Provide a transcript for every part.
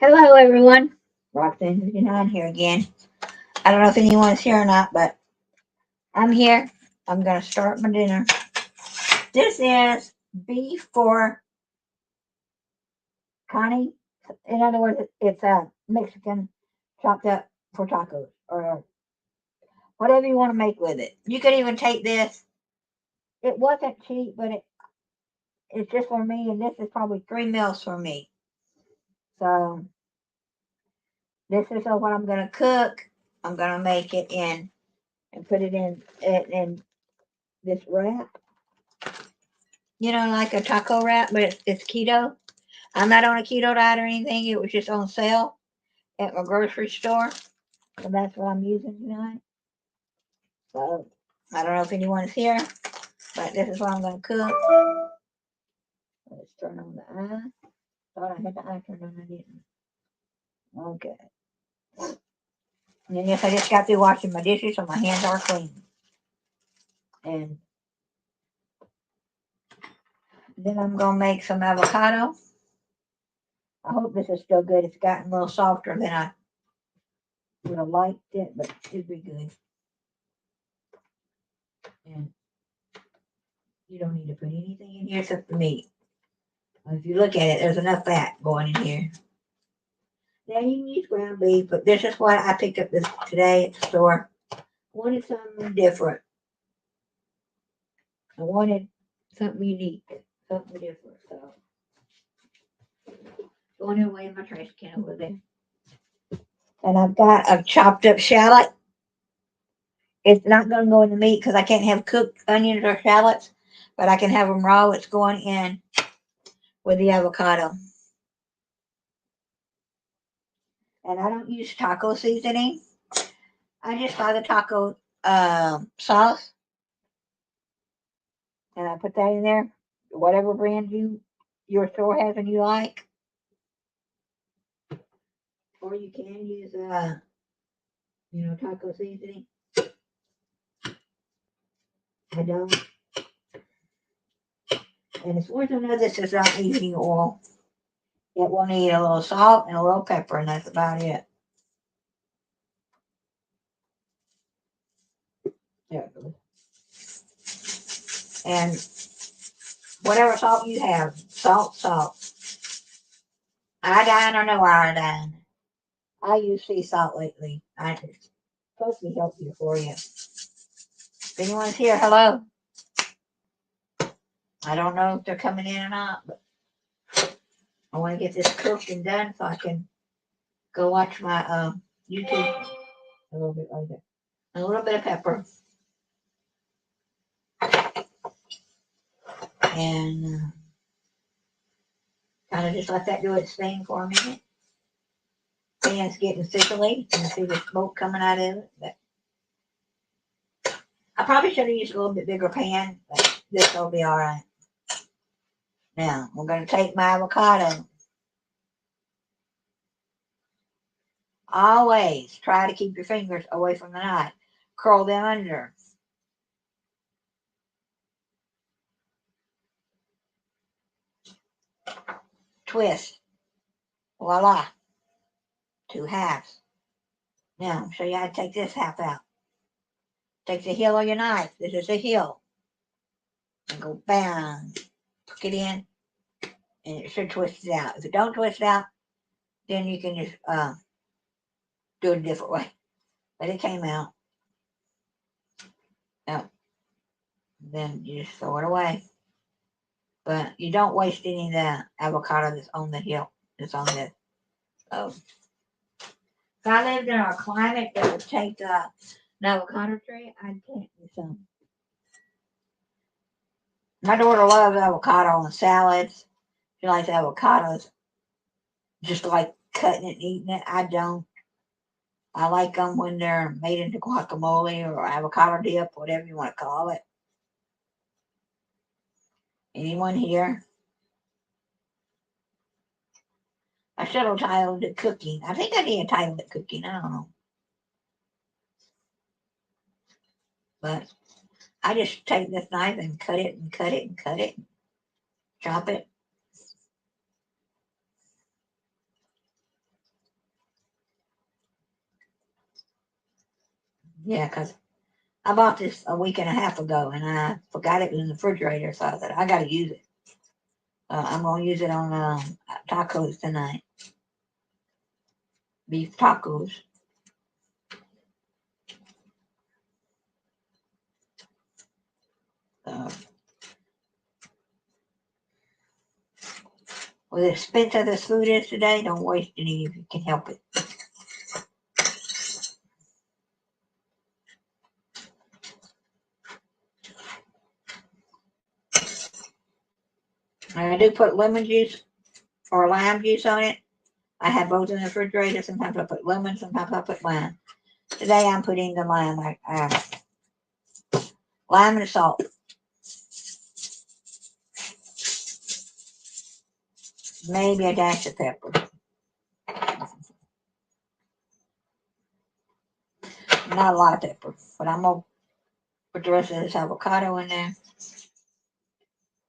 Hello, everyone. Roxanne 59 here again. I don't know if anyone's here or not, but I'm here. I'm going to start my dinner. This is beef for Connie. In other words, it's a Mexican chopped up for tacos or whatever you want to make with it. You could even take this. It wasn't cheap, but it's just for me, and this is probably 3 meals for me. So this is what I'm going to cook. I'm going to make it in and put it in this wrap. Like a taco wrap, but it's keto. I'm not on a keto diet or anything. It was just on sale at my grocery store. So that's what I'm using tonight. So I don't know if anyone's here, but this is what I'm going to cook. Let's turn on the eye. Thought I had the eye turned on, I didn't. Okay. And then yes, I just got through washing my dishes, so my hands are clean. And then I'm going to make some avocado. I hope this is still good. It's gotten a little softer than I would have liked it, but it should be good. And you don't need to put anything in here except the meat. If you look at it, there's enough fat going in here. Now you can use ground beef, but this is what I picked up this today at the store. I wanted something different. I wanted something unique, something different. So going away in my trash can over there. And I've got a chopped up shallot. It's not going to go in the meat because I can't have cooked onions or shallots, but I can have them raw. It's going in with the avocado. And I don't use taco seasoning. I just buy the taco sauce, and I put that in there. Whatever brand your store has and you like, or you can use taco seasoning. I don't, and as far as I know, this is not eating oil. It will need a little salt and a little pepper, and that's about it. There it goes. And whatever salt you have, salt. Iodine or no iodine. I use sea salt lately. It's supposed to be healthier for you. If anyone's here, hello. I don't know if they're coming in or not, but I want to get this cooked and done so I can go watch my YouTube a little bit later. A little bit of pepper. And kind of just let that do its thing for a minute. And it's getting sickly. You can see the smoke coming out of it. But I probably should have used a little bit bigger pan, but this will be all right. Now, we're going to take my avocado. Always try to keep your fingers away from the knife. Curl them under. Twist. Voila. 2 halves. Now, I'll show you how to take this half out. Take the heel of your knife. This is the heel. And go bang. Hook it in. And it should twist it out. If it don't twist it out, then you can just do it a different way. But it came out. Now, then you just throw it away. But you don't waste any of the avocado that's on the heel. That's on this. So, if I lived in a climate that would take an avocado tree, I'd plant me some. My daughter loves avocado on salads. She likes avocados just like cutting it and eating it. I don't. I like them when they're made into guacamole or avocado dip, whatever you want to call it. Anyone here? I should have titled it cooking. I think I did title it cooking. I don't know. But I just take this knife and cut it and cut it and cut it. Chop it. Yeah, because I bought this a week and a half ago, and I forgot it was in the refrigerator, so I thought I got to use it. I'm gonna use it on tacos tonight. Beef tacos. With the expensive this food is today, don't waste any if you can help it. And I do put lemon juice or lime juice on it. I have both in the refrigerator. Sometimes I put lemon, sometimes I put lime. Today I'm putting the lime. Lime and salt. Maybe a dash of pepper. Not a lot of pepper, but I'm going to put the rest of this avocado in there.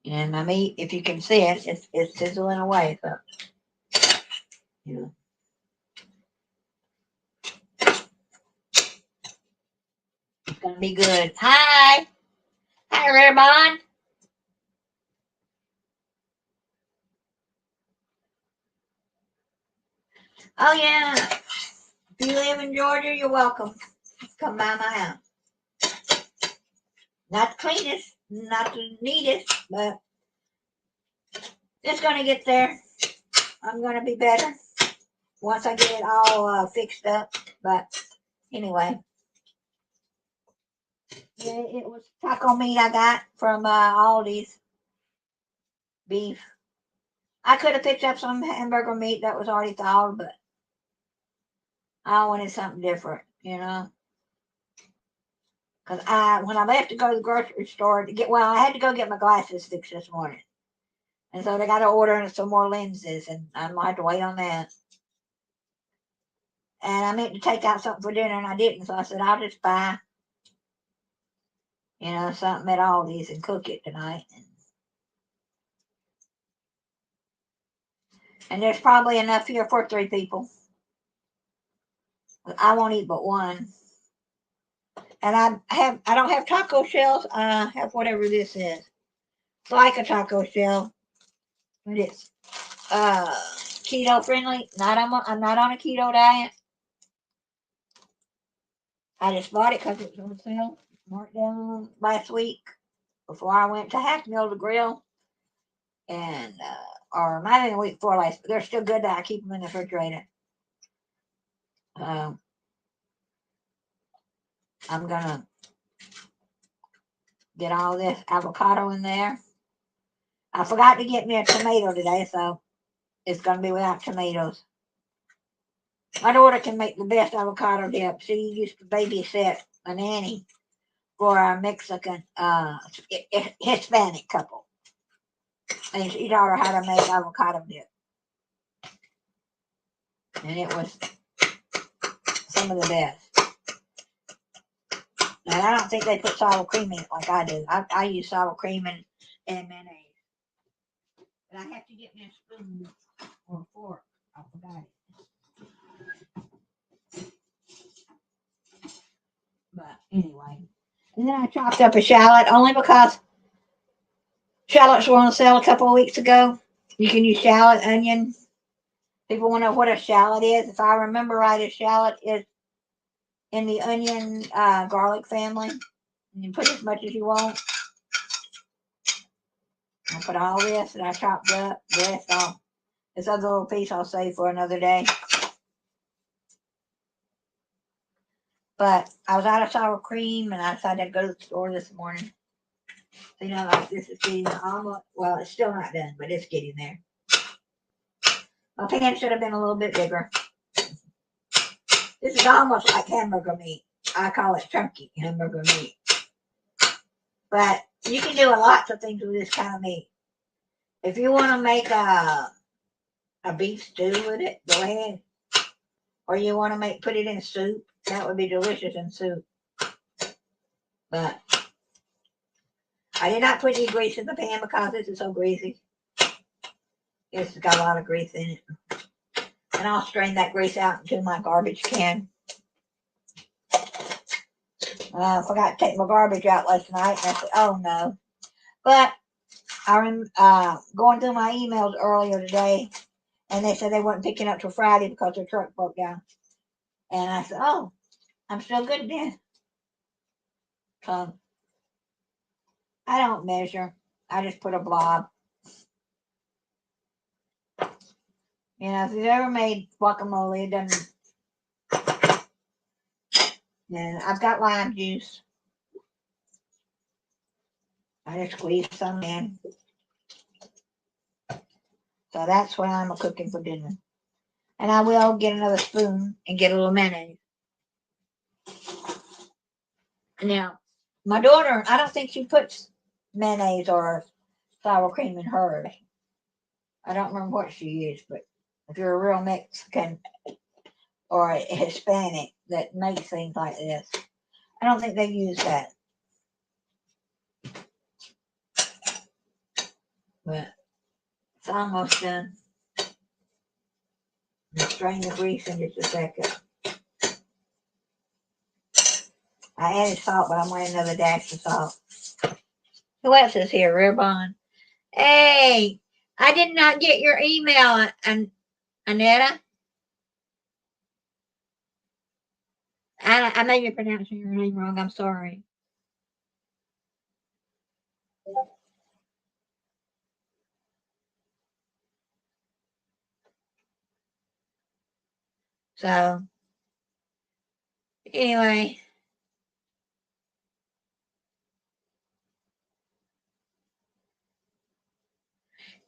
And my meat, if you can see it, it's sizzling away. So, you know. It's going to be good. Hi. Hi, Rare. Oh, yeah. If you live in Georgia, you're welcome. Come by my house. Not the cleanest, not the neatest, but it's going to get there. I'm going to be better once I get it all fixed up. But anyway, yeah, it was taco meat I got from Aldi's. Beef. I could have picked up some hamburger meat that was already thawed, but I wanted something different, you know. Because when I left to go to the grocery store to I had to go get my glasses fixed this morning. And so they got to order some more lenses, and I'm going to have to wait on that. And I meant to take out something for dinner, and I didn't. So I said, I'll just buy, something at Aldi's and cook it tonight. And there's probably enough here for 3 people. I won't eat but one. And I don't have taco shells. I have whatever this is. It's like a taco shell, but it's keto friendly. I'm not on a keto diet. I just bought it because it was on sale. Marked down last week before I went to Half Mill to grill, and or might have been a week before last. But they're still good. That I keep them in the refrigerator. I'm gonna get all this avocado in there. I forgot to get me a tomato today, so it's gonna be without tomatoes. My daughter can make the best avocado dip. She used to babysit a nanny for a Mexican, Hispanic couple. And she taught her how to make avocado dip. And it was some of the best. And I don't think they put sour cream in it like I do. I use sour cream and mayonnaise. But I have to get me a spoon or a fork. I forgot it. But anyway. And then I chopped up a shallot only because shallots were on sale a couple of weeks ago. You can use shallot, onion. People want to know what a shallot is. If I remember right, a shallot is in the onion garlic family. You can put as much as you want. I'll put all this that I chopped up, the rest off. This other little piece I'll save for another day. But I was out of sour cream, and I decided to go to the store this morning. So, like this is getting almost, well, it's still not done, but it's getting there. My pan should have been a little bit bigger. This is almost like hamburger meat. I call it chunky hamburger meat. But you can do lots of things with this kind of meat. If you want to make a beef stew with it, go ahead. Or you want to put it in soup, that would be delicious in soup. But I did not put any grease in the pan because this is so greasy. It's got a lot of grease in it. And I'll strain that grease out into my garbage can. I forgot to take my garbage out last night, and I said, "Oh no!" But I'm going through my emails earlier today, and they said they weren't picking up till Friday because their truck broke down. And I said, "Oh, I'm still good then." So I don't measure. I just put a blob. You know, if you've ever made guacamole, it doesn't. And I've got lime juice. I just squeeze some in. So that's what I'm cooking for dinner. And I will get another spoon and get a little mayonnaise. Now, my daughter, I don't think she puts mayonnaise or sour cream in hers. I don't remember what she used, but if you're a real Mexican or a Hispanic that makes things like this, I don't think they use that. But it's almost done. Strain the grease in just a second. I added salt, but I'm going to another dash of salt. Who else is here? Ribbon. Hey, I did not get your email, Anetta. I may be pronouncing your name wrong. I'm sorry. So, anyway.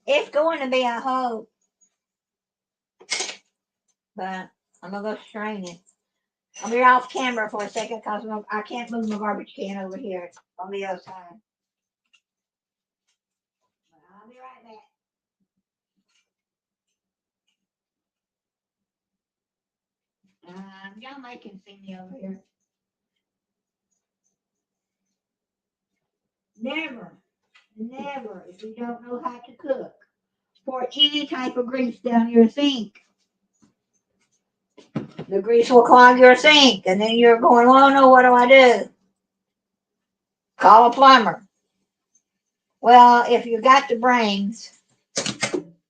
It's going to be, I hope. But I'm going to go strain it. I'll be off camera for a second because I can't move my garbage can over here on the other side. But I'll be right back. Y'all may can see me over here. Never, never, if you don't know how to cook, pour any type of grease down your sink. The grease will clog your sink, and then you're going, "Oh no, what do I do?" Call a plumber. Well, if you got the brains,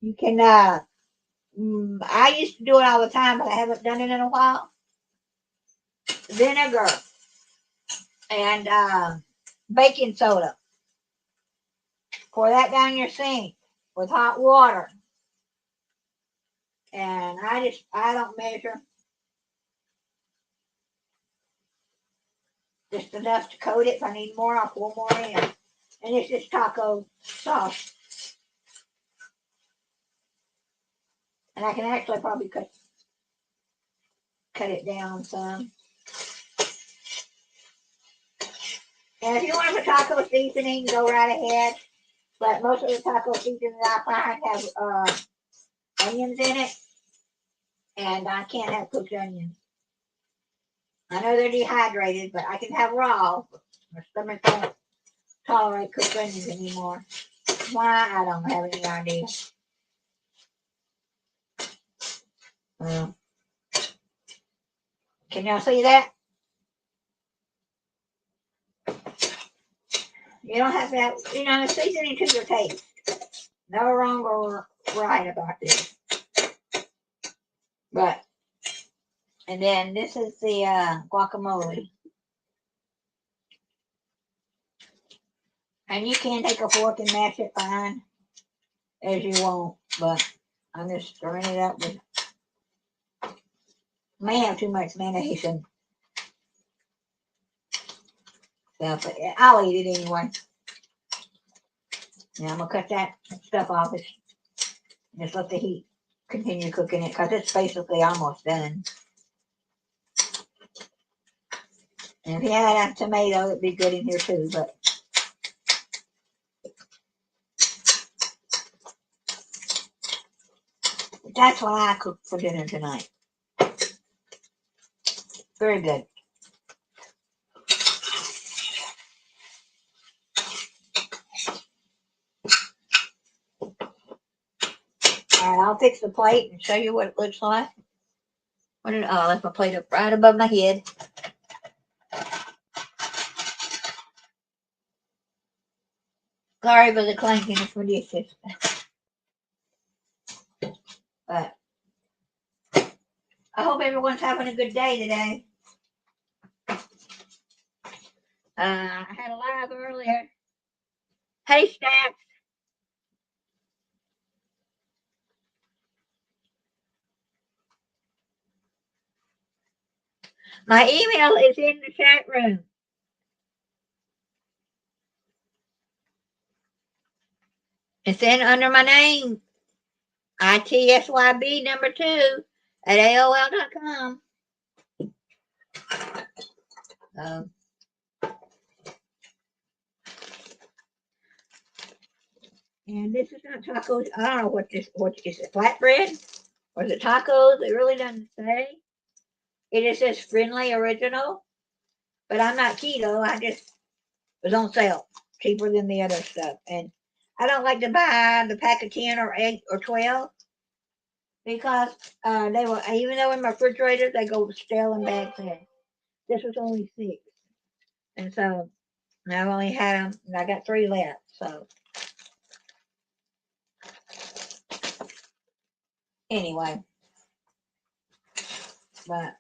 you can. I used to do it all the time, but I haven't done it in a while. Vinegar and baking soda. Pour that down your sink with hot water. And I don't measure. Just enough to coat it. If I need more, I'll pour more in. And it's just taco sauce. And I can actually probably cut it down some. And if you want to put taco seasoning, go right ahead. But most of the taco seasoning I find have onions in it. And I can't have cooked onions. I know they're dehydrated, but I can have raw. My stomach don't tolerate cooked onions anymore. Why? I don't have any idea. Well, can y'all see that? You don't have to have, seasoning to your taste. No wrong or right about this. But, and then this is the guacamole. And you can take a fork and mash it fine as you want, but I'm just stirring it up with, may have too much mayonnaise and stuff, but I'll eat it anyway. Now I'm gonna cut that stuff off. Just let the heat continue cooking it because it's basically almost done. And if you had a tomato, it'd be good in here too, but that's what I cooked for dinner tonight. Very good. All right, I'll fix the plate and show you what it looks like. I left my plate up right above my head. Sorry for the clanking of the dishes. But I hope everyone's having a good day today. I had a live earlier. Hey, Stack. My email is in the chat room. It's in under my name, ITSYB number 2 at AOL.com. And this is not tacos. I don't know what is it, flatbread? Or is it tacos? It really doesn't say. It just says friendly original. But I'm not keto. I just was on sale. Cheaper than the other stuff. And I don't like to buy the pack of 10 or 8 or 12 because they will, even though in my refrigerator they go stale and bad fast. This was only 6. And so I've only had them, and I got 3 left. So anyway, but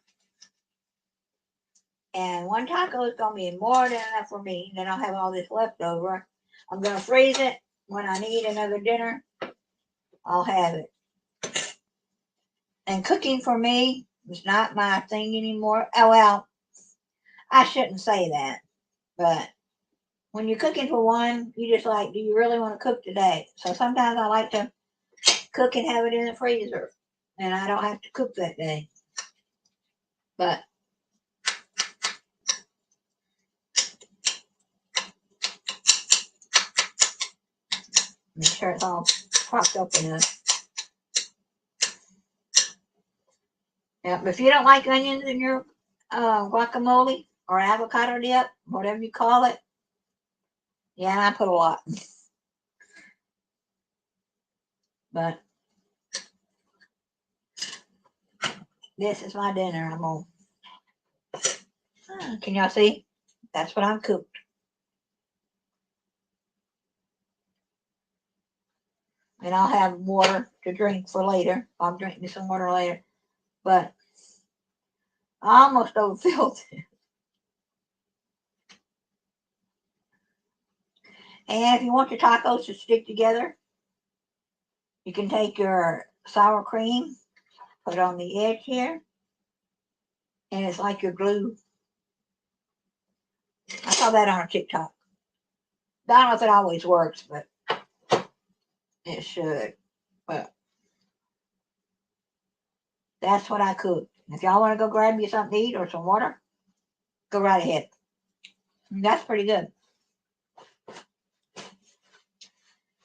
and one taco is gonna be more than enough for me. Then I'll have all this left over. I'm gonna freeze it. When I need another dinner, I'll have it. And cooking for me is not my thing anymore. Oh well, I shouldn't say that, but when you're cooking for one, you just like, do you really want to cook today? So sometimes I like to cook and have it in the freezer, and I don't have to cook that day. But make sure it's all propped up enough. Yeah, if you don't like onions in your guacamole or avocado dip, whatever you call it, yeah, I put a lot. But this is my dinner. I'm on. Can y'all see? That's what I've cooked. And I'll have water to drink for later. I'll drink me some water later. But I almost overfilled it. And if you want your tacos to stick together, you can take your sour cream, put it on the edge here, and it's like your glue. I saw that on a TikTok. I don't know if it always works, but it should. But that's what I cooked. If y'all want to go grab you something to eat or some water, go right ahead. That's pretty good.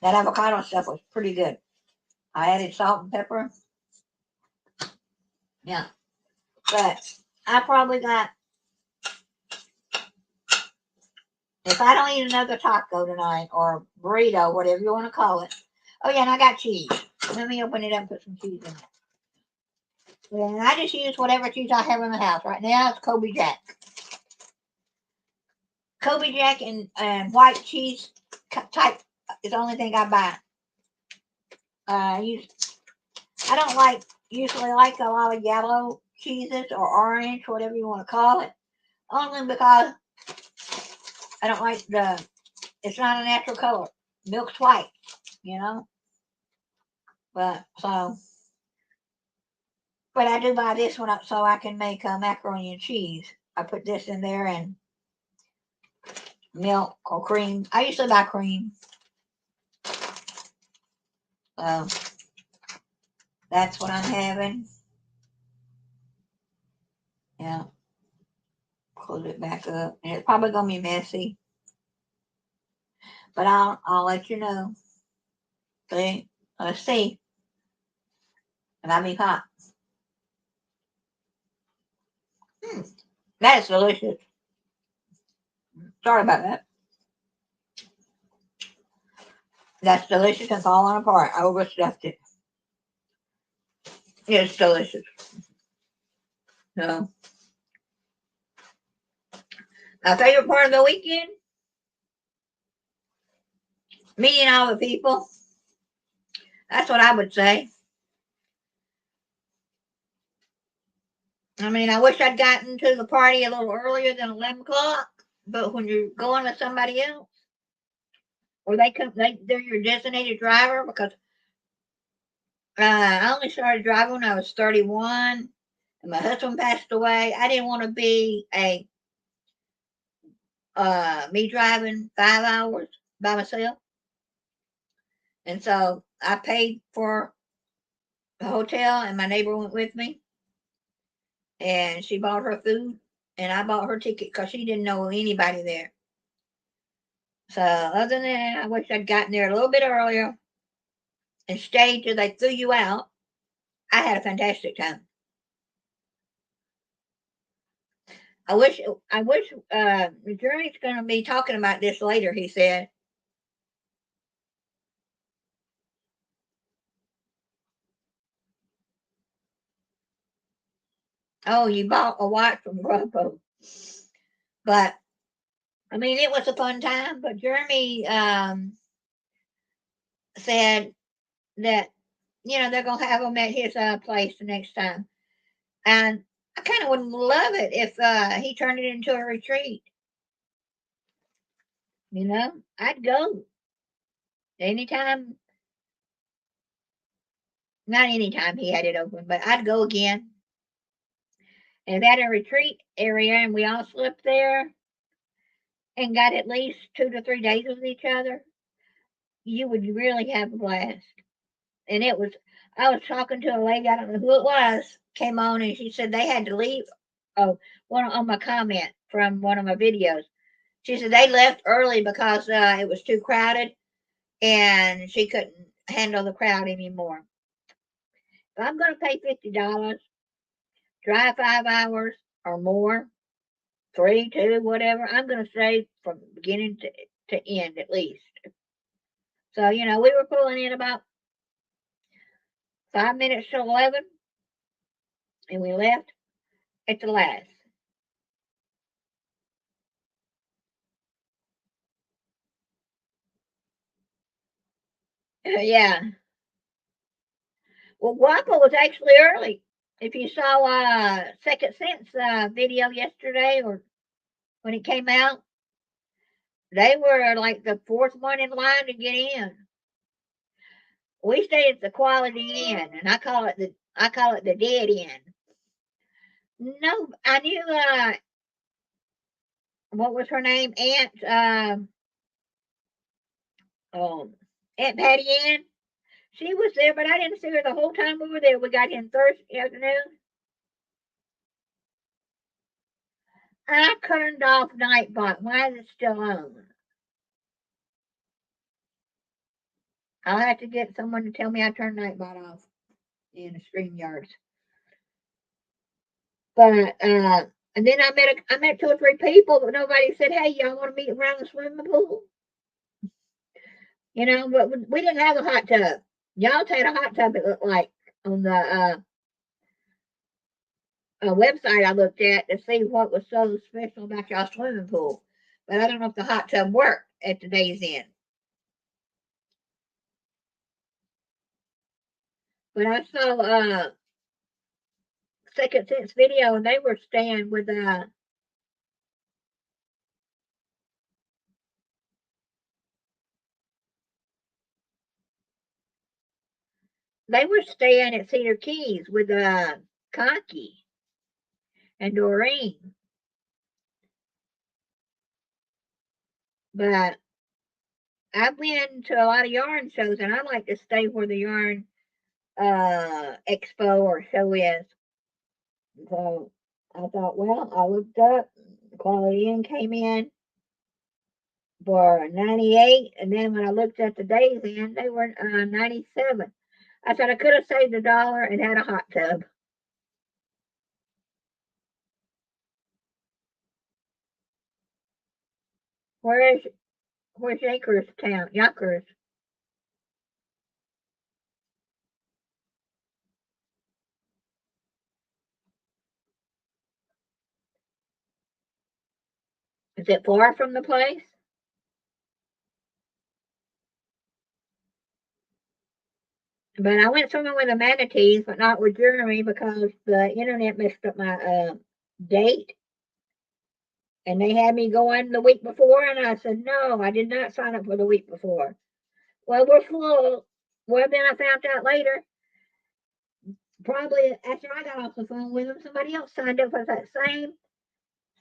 That avocado stuff was pretty good. I added salt and pepper. Yeah. But I probably got, if I don't eat another taco tonight or burrito, whatever you want to call it. Oh, yeah, and I got cheese. Let me open it up and put some cheese in it. And I just use whatever cheese I have in the house. Right now, it's Kobe Jack. Kobe Jack and white cheese type is the only thing I buy. I don't usually like a lot of yellow cheeses or orange, whatever you want to call it. Only because I don't like it's not a natural color. Milk's white, you know. But I do buy this one up so I can make macaroni and cheese. I put this in there and milk or cream. I usually buy cream. So that's what I'm having. Yeah. Close it back up. And it's probably gonna be messy. But I'll let you know. See? Let's see. And I'll be hot. That is delicious. Sorry about that. That's delicious and falling apart. I overstuffed it. It's delicious. So, my favorite part of the weekend meeting all the people. That's what I would say. I mean, I wish I'd gotten to the party a little earlier than 11 o'clock. But when you're going with somebody else, or they're your designated driver because I only started driving when I was 31, and my husband passed away. I didn't want to be a me driving 5 hours by myself, and so I paid for a hotel, and my neighbor went with me, and she bought her food, and I bought her ticket because she didn't know anybody there. So other than that, I wish I'd gotten there a little bit earlier and stayed till they threw you out. I had a fantastic time. I wish Jeremy's gonna be talking about this later, he said. Oh, you bought a watch from Grubhub. But I mean it was a fun time, but Jeremy said that they're gonna have him at his place the next time. And I kinda would love it if he turned it into a retreat. I'd go anytime, not anytime he had it open, but I'd go again. And had a retreat area, and we all slept there and got at least 2 to 3 days with each other. You would really have a blast. And I was talking to a lady, I don't know who it was, came on and she said they had to leave. Oh, one on my comment from one of my videos. She said they left early because it was too crowded and she couldn't handle the crowd anymore. If I'm going to pay $50, drive 5 hours or more, 3, 2, whatever, I'm going to stay from beginning to end at least. So, we were pulling in about 5 minutes to 11 and we left at the last. Yeah. Well, Guapo was actually early. If you saw Second Sense video yesterday or when it came out, they were like the fourth one in line to get in. We stayed at the Quality Inn, and I call it the dead end. No, I knew what was her name, um, Aunt Patty Ann. She was there, but I didn't see her the whole time we were there. We got in Thursday afternoon. I turned off Nightbot. Why is it still on? I'll have to get someone to tell me I turned Nightbot off in the StreamYards. But and then I met 2 or 3 people, but nobody said, "Hey, y'all want to meet around the swimming pool?" But we didn't have a hot tub. Y'all had a hot tub. It looked like on the website I looked at to see what was so special about y'all swimming pool. But I don't know if the hot tub worked at the day's end. But I saw Second Sense video, and they were staying with at Cedar Keys with Conky and Doreen. But I've been to a lot of yarn shows, and I like to stay where the yarn expo or show is. So I thought, well, I looked up, Quality Inn came in for 98, and then when I looked at the days in, they were 97. I said I could have saved $1 and had a hot tub. Where is where's Yonkers? Yonkers. Is it far from the place? But I went swimming with the manatees, but not with Jeremy because the internet messed up my date. And they had me going the week before, and I said, no, I did not sign up for the week before. Well, we're full. Well, then I found out later, probably after I got off the phone with them, somebody else signed up for that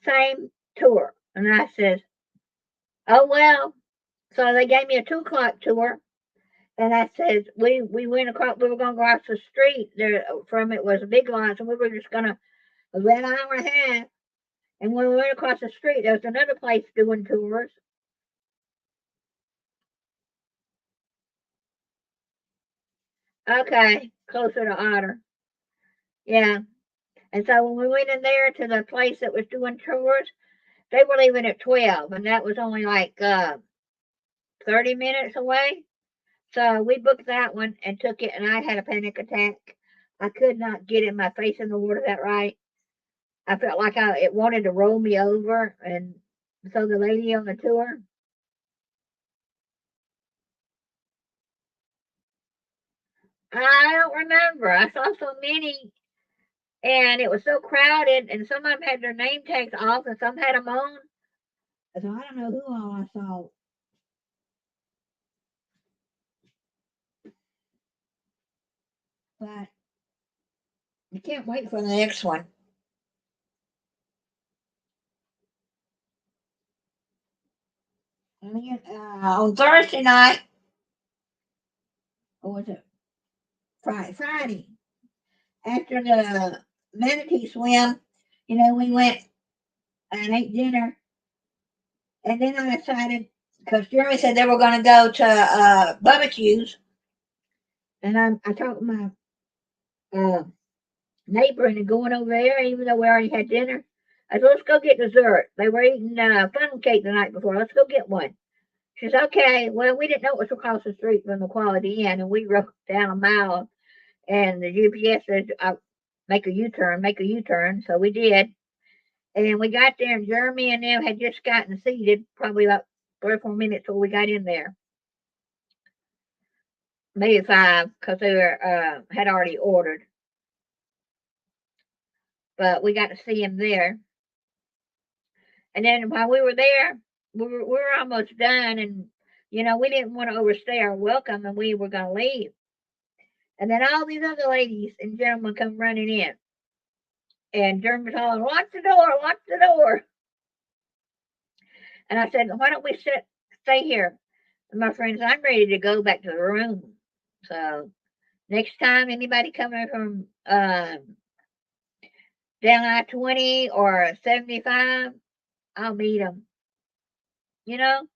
same tour. And I said, oh, well. So they gave me a 2 o'clock tour. And I said, we went across, we were going to go across the street there from it was a big line. So we were just going to, it was about an hour and a half. And when we went across the street, there was another place doing tours. Okay, closer to Otter. Yeah. And so when we went in there to the place that was doing tours, they were leaving at 12, and that was only like 30 minutes away. So we booked that one and took it, and I had a panic attack. I could not get in my face in the water that right. I felt like it wanted to roll me over. And so the lady on the tour, I don't remember. I saw so many, and it was so crowded, and some of them had their name tags off, and some had them on. So I don't know who all I saw. But I can't wait for the next one. On Thursday night, or was it Friday? Friday, after the manatee swim, we went and ate dinner. And then I decided, because Jeremy said they were going to go to barbecues, and I talked to my uh, neighbor into going over there, even though we already had dinner. I said, let's go get dessert. They were eating funnel cake the night before. Let's go get one. She said, okay. Well, we didn't know it was across the street from the Quality Inn, and we rode down a mile, and the GPS said, make a U-turn, make a U-turn. So we did. And we got there, and Jeremy and them had just gotten seated, probably about 3 or 4 minutes till we got in there. Maybe 5, because they had already ordered. But we got to see him there. And then while we were there, we were almost done, and we didn't want to overstay our welcome, and we were going to leave. And then all these other ladies and gentlemen come running in, and Jeremy was hollering, "Lock the door! Lock the door!" And I said, "Why don't we stay here?" And my friends, I'm ready to go back to the room. So next time anybody coming from down I-20 or 75, I'll meet them. You know,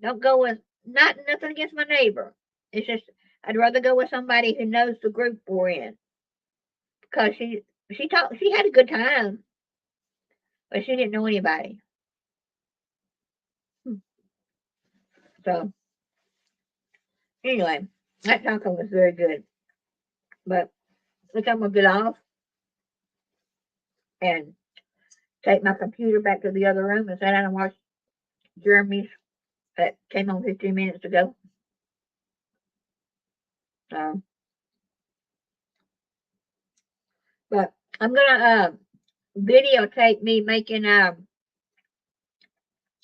don't go with nothing against my neighbor. It's just I'd rather go with somebody who knows the group we're in because she had a good time, but she didn't know anybody. So anyway, that taco was very good. But I think I'm gonna get off and take my computer back to the other room and sit down and watch Jeremy's that came on 15 minutes ago. So, but I'm gonna videotape me making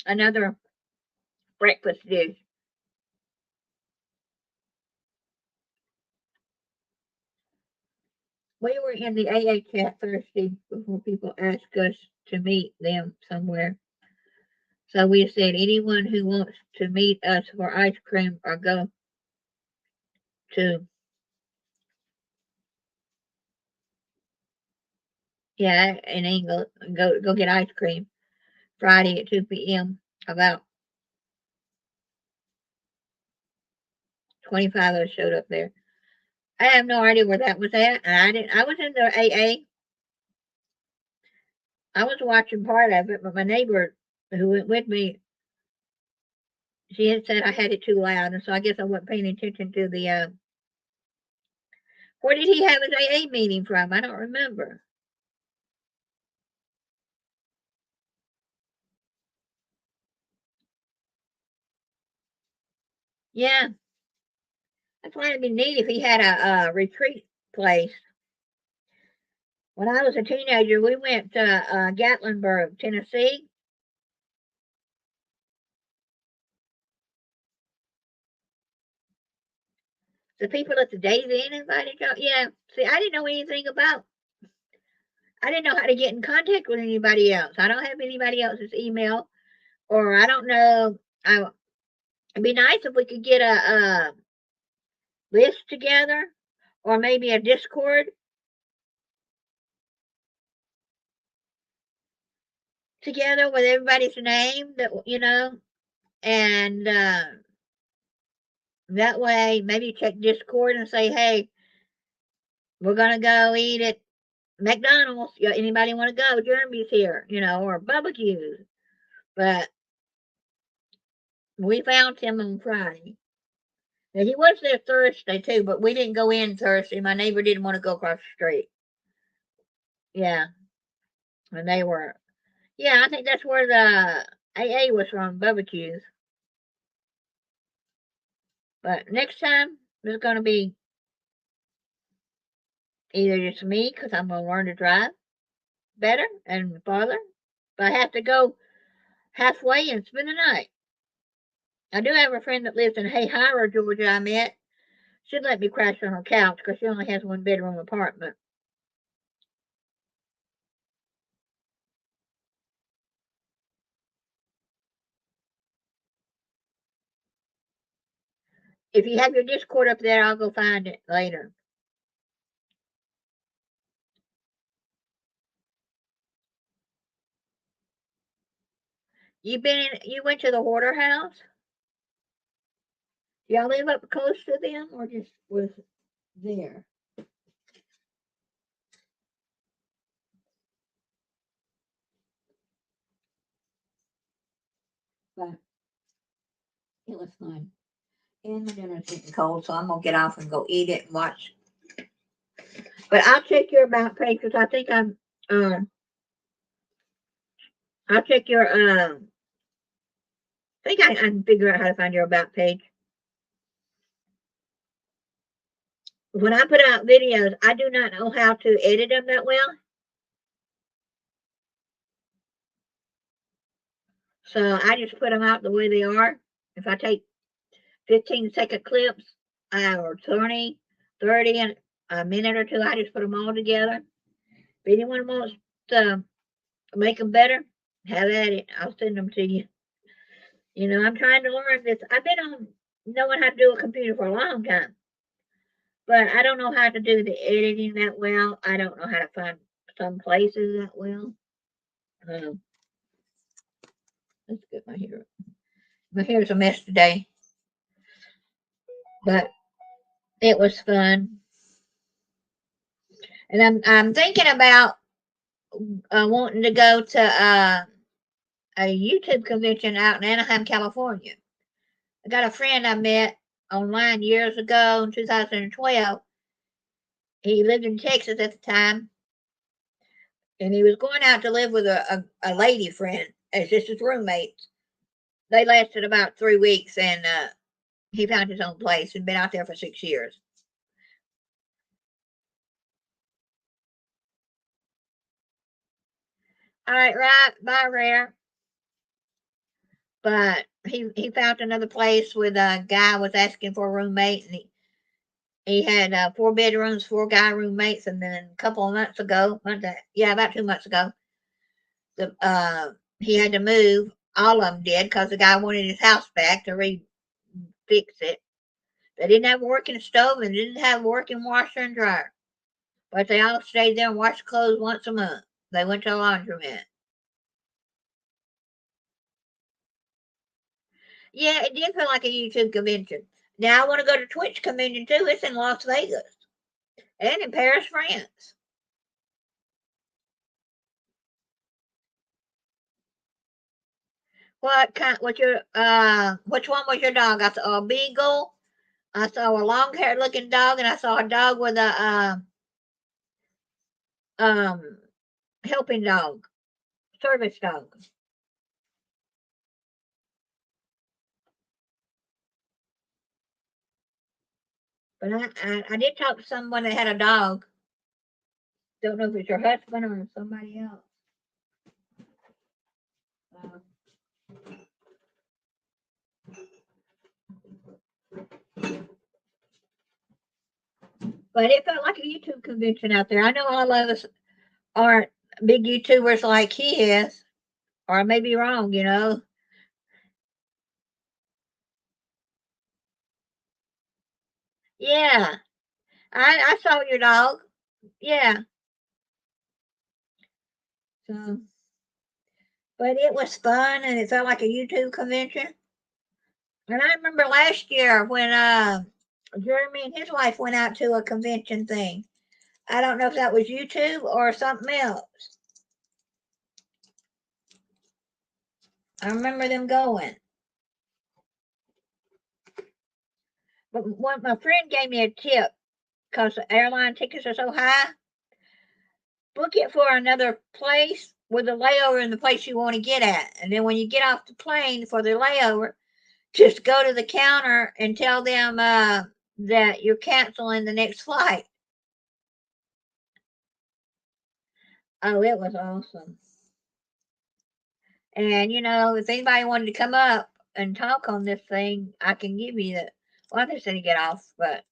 another breakfast dish. We were in the AA chat Thursday before people asked us to meet them somewhere. So we said anyone who wants to meet us for ice cream or go to, yeah, in England, go get ice cream Friday at 2 p.m. About 25 of us showed up there. I have no idea where that was at. And I didn't. I was in the AA. I was watching part of it, but my neighbor who went with me, she had said I had it too loud, and so I guess I wasn't paying attention to the. Where did he have his AA meeting from? I don't remember. Yeah, I'd find it'd be neat if he had a retreat place. When I was a teenager, we went to Gatlinburg, Tennessee. The people at the Days Inn invited you. Yeah. See, I didn't know anything about. I didn't know how to get in contact with anybody else. I don't have anybody else's email, or I don't know. It'd be nice if we could get a list together, or maybe a Discord together with everybody's name that and that way maybe check Discord and say, hey, we're gonna go eat at McDonald's. Anybody want to go? Jeremy's here, or barbecues. But we found him on Friday. Now, he was there Thursday too, but we didn't go in Thursday. My neighbor didn't want to go across the street. Yeah, and they were. Yeah, I think that's where the AA was from, barbecues. But next time it's going to be either just me because I'm going to learn to drive better and farther. But I have to go halfway and spend the night. I do have a friend that lives in Hayhira, Georgia. I met. She'd let me crash on her couch because she only has 1 bedroom apartment. If you have your Discord up there, I'll go find it later. You went to the Hoarder House? Y'all live up close to them or just was there? But it was fun. And my dinner's getting cold, so I'm gonna get off and go eat it and watch. But I'll check your about page because I think I'll check your I think I can figure out how to find your about page. When I put out videos, I do not know how to edit them that well. So I just put them out the way they are. If I take 15-second clips or 20, 30, and a minute or two, I just put them all together. If anyone wants to make them better, have at it. I'll send them to you. I'm trying to learn this. I've been on knowing how to do a computer for a long time, but I don't know how to do the editing that well. I don't know how to find some places that well. Let's get my hair. My hair's a mess today, but it was fun. And I'm thinking about wanting to go to a YouTube convention out in Anaheim, California. I got a friend I met online years ago in 2012. He lived in Texas at the time, and he was going out to live with a lady friend as just his roommates. They lasted about 3 weeks, and he found his own place and been out there for 6 years. All right, right, bye, Rare. But he found another place with a guy was asking for a roommate, and he had 4 bedrooms, 4 guy roommates, and then a couple of months ago, about 2 months ago, he had to move. All of them did because the guy wanted his house back to fix it. They didn't have a working stove and didn't have a working washer and dryer, but they all stayed there and washed clothes once a month. They went to a laundromat. Yeah, it did feel like a YouTube convention. Now I want to go to Twitch convention too. It's in Las Vegas and in Paris, France. What kind? What your? Which one was your dog? I saw a beagle. I saw a long-haired looking dog, and I saw a dog with a um helping dog, service dog. But I did talk to someone that had a dog. Don't know if it's your husband or somebody else. Uh, but it felt like a YouTube convention out there. I know all of us aren't big YouTubers like he is, or I may be wrong, you know. Yeah, I saw your dog. Yeah, so but it was fun and it felt like a YouTube convention. And I remember last year when Jeremy and his wife went out to a convention thing. I don't know if that was YouTube or something else. I remember them going. But what my friend gave me a tip because the airline tickets are so high. Book it for another place with a layover in the place you want to get at. And then when you get off the plane for the layover, just go to the counter and tell them that you're canceling the next flight. Oh, it was awesome. And, you know, if anybody wanted to come up and talk on this thing, I can give you the. Well, I'm just going to get off, but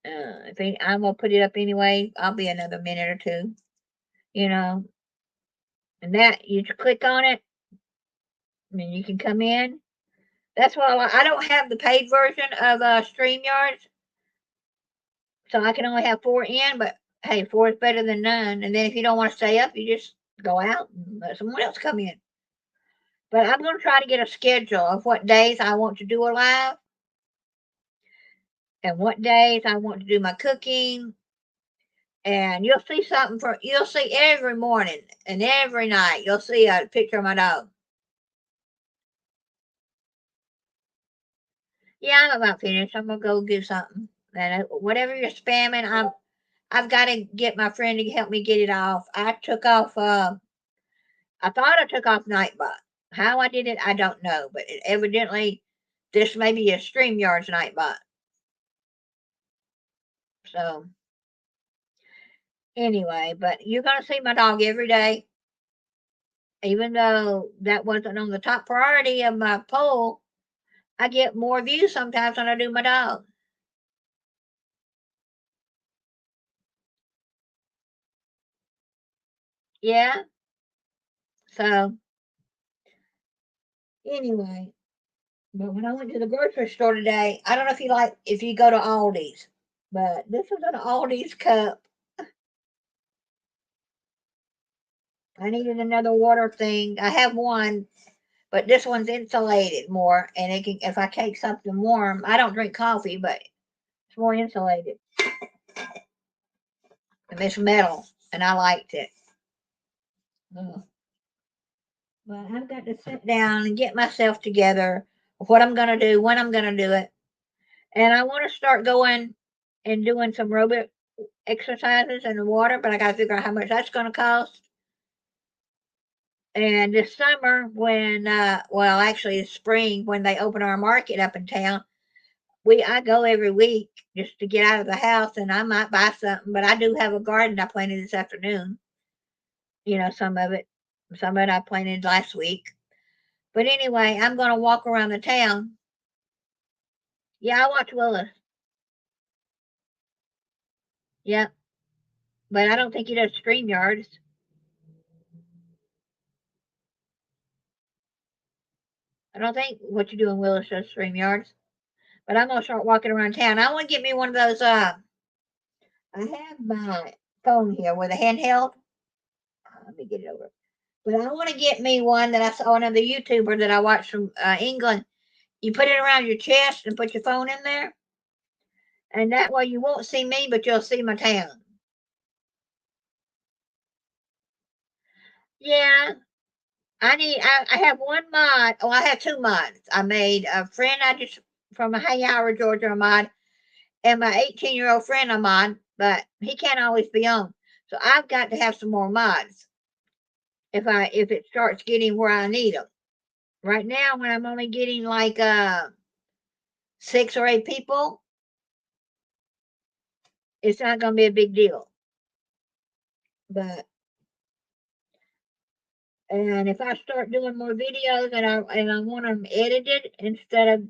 I'm going to put it up anyway. I'll be another minute or two, you know. And that, you just click on it, and you can come in. That's why I don't have the paid version of StreamYard, so I can only have four in, but hey, four is better than none. And then if you don't want to stay up, you just go out and let someone else come in. But I'm going to try to get a schedule of what days I want to do a live and what days I want to do my cooking. And you'll see every morning and every night, you'll see a picture of my dog. Yeah, I'm about finished. I'm gonna go do something. And whatever you're spamming, I've got to get my friend to help me get it off. I took off. I thought I took off Nightbot. How I did it, I don't know. But evidently, this may be a StreamYard's Nightbot. So anyway, but you're gonna see my dog every day, even though that wasn't on the top priority of my poll. I get more views sometimes when I do my dog. Yeah. So anyway, but when I went to the grocery store today, I don't know if you go to Aldi's, but this is an Aldi's cup. I needed another water thing. I have one, but this one's insulated more, and it can if I take something warm. I don't drink coffee, but it's more insulated. And it's metal, and I liked it. Ugh. But I've got to sit down and get myself together of what I'm gonna do, when I'm gonna do it, and I want to start going and doing some aerobic exercises in the water, but I got to figure out how much that's going to cost. And this summer, well, actually, it's spring when they open our market up in town, I go every week just to get out of the house, and I might buy something. But I do have a garden I planted this afternoon. You know, some of it I planted last week. But anyway, I'm going to walk around the town. Yeah, I watch Willis. Yeah, but I don't think he does StreamYards. I don't think what you do in Willis does StreamYards. But I'm gonna start walking around town. I want to get me one of those. I have my phone here with a handheld. Let me get it over. But I want to get me one that I saw another YouTuber that I watched from England. You put it around your chest and put your phone in there, and that way you won't see me, but you'll see my town. Yeah, I have one mod. Oh, I have two mods. I made a friend I just from Howard, Georgia, a mod, and my 18-year-old friend a mod, but he can't always be on. So I've got to have some more mods if it starts getting where I need them. Right now, when I'm only getting like 6 or 8 people, it's not going to be a big deal. But and if I start doing more videos and I want them edited instead of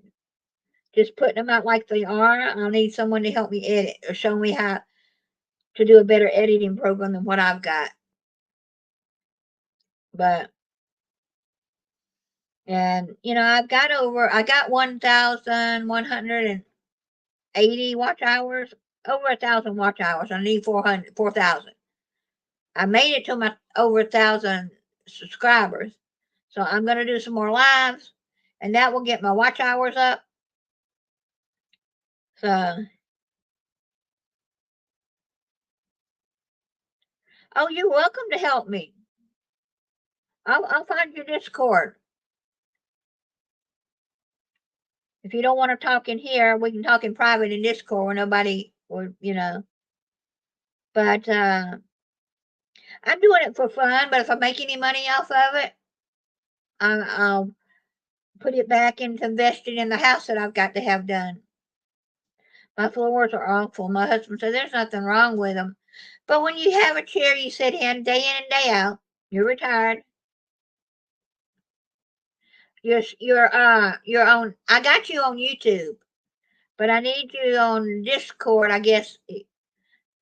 just putting them out like they are, I'll need someone to help me edit or show me how to do a better editing program than what I've got. But and I got 1,180 watch hours, over 1,000 watch hours. I need 4,000. I made it to my over 1,000 subscribers. So I'm gonna do some more lives, and that will get my watch hours up. So, oh, you're welcome to help me. I'll find your Discord. If you don't want to talk in here, we can talk in private in Discord where nobody will. But I'm doing it for fun. But if I make any money off of it, I'll put it back into investing in the house that I've got to have done. My floors are awful. My husband said there's nothing wrong with them. But when you have a chair you sit in and day out, you're retired. You're on. I got you on YouTube, but I need you on Discord, I guess,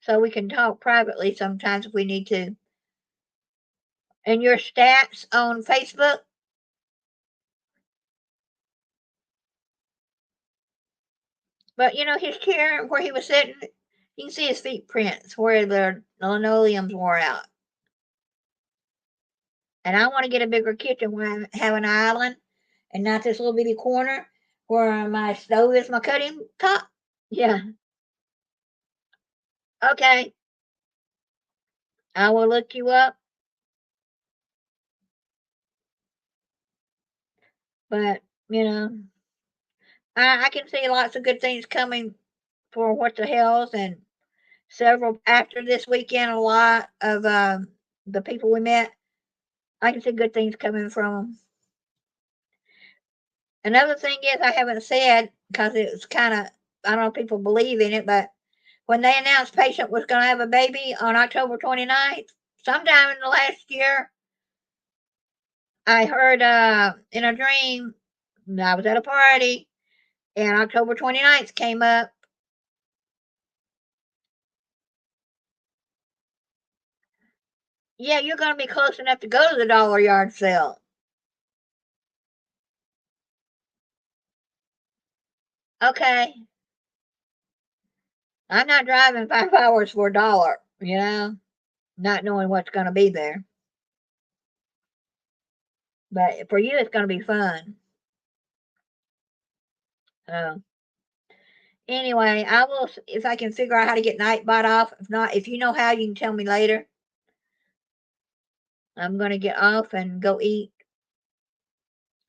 so we can talk privately sometimes if we need to. And your stats on Facebook. But his chair where he was sitting, you can see his feet prints where the linoleum's wore out. And I want to get a bigger kitchen where I have an island and not this little bitty corner where my stove is my cutting top. Yeah. Okay. I will look you up. But, I can see lots of good things coming for What the Hells, and several after this weekend. A lot of the people we met, I can see good things coming from them. Another thing is I haven't said because it was kind of, I don't know if people believe in it, but when they announced Patient was going to have a baby on October 29th, sometime in the last year, I heard in a dream, I was at a party, and October 29th came up. Yeah, you're going to be close enough to go to the dollar yard sale. Okay. I'm not driving 5 hours for $1, not knowing what's going to be there. But for you, it's going to be fun. So, anyway, I will, if I can figure out how to get Nightbot off. If not, if you know how, you can tell me later. I'm going to get off and go eat,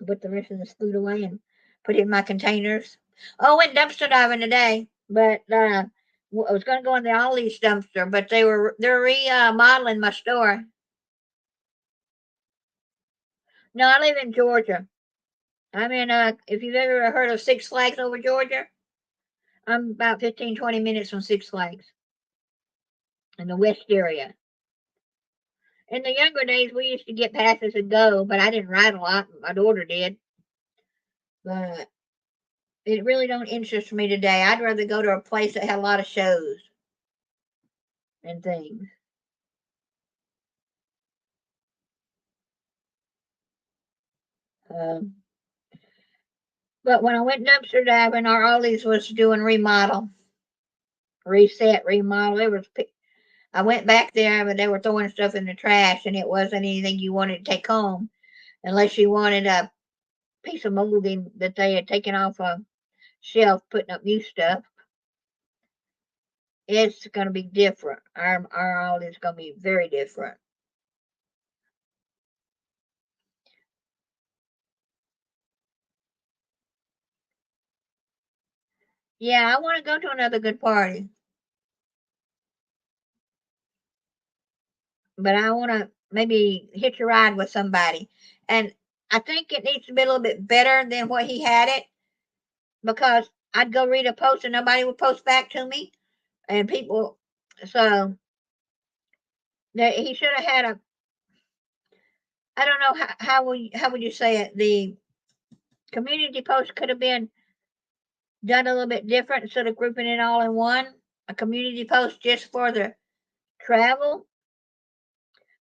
put the rest of this food away, and put it in my containers. Oh, I went dumpster diving today, but I was going to go in the Ollie's dumpster, but they're remodeling my store. No, I live in Georgia. I'm in, if you've ever heard of Six Flags over Georgia, I'm about 15, 20 minutes from Six Flags in the west area. In the younger days, we used to get passes and go, but I didn't ride a lot. My daughter did. But it really don't interest me today. I'd rather go to a place that had a lot of shows and things. Um, but when I went dumpster diving, our Ollie's was doing remodel, reset, remodel. I went back there, but they were throwing stuff in the trash, and it wasn't anything you wanted to take home unless you wanted a piece of molding that they had taken off a shelf, putting up new stuff. It's going to be different. Our Ollie's going to be very different. Yeah, I want to go to another good party, but I want to maybe hitch a ride with somebody. And I think it needs to be a little bit better than what he had it, because I'd go read a post and nobody would post back to me. and people. So he should have had a. I don't know how would you say it. The community post could have been done a little bit different instead of grouping it all in one. A community post just for the travel.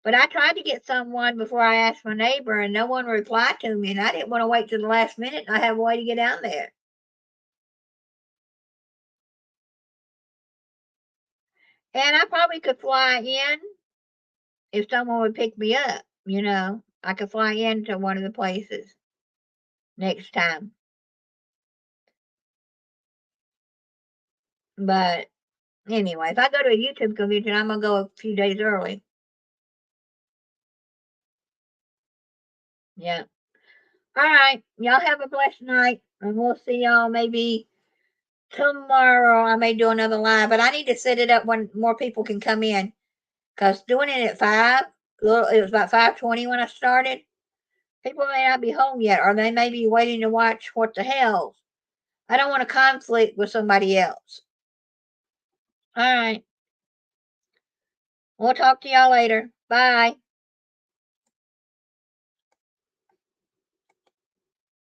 But I tried to get someone before I asked my neighbor, and no one replied to me, and I didn't want to wait till the last minute. I have a way to get down there. And I probably could fly in if someone would pick me up, you know. I could fly into one of the places next time. But anyway, if I go to a YouTube convention, I'm going to go a few days early. Yeah. All right. Y'all have a blessed night, and we'll see y'all maybe tomorrow. I may do another live, but I need to set it up when more people can come in. Because doing it at 5, it was about 5:20 when I started. People may not be home yet, or they may be waiting to watch What the Hell. I don't want to conflict with somebody else. All right. We'll talk to y'all later. Bye.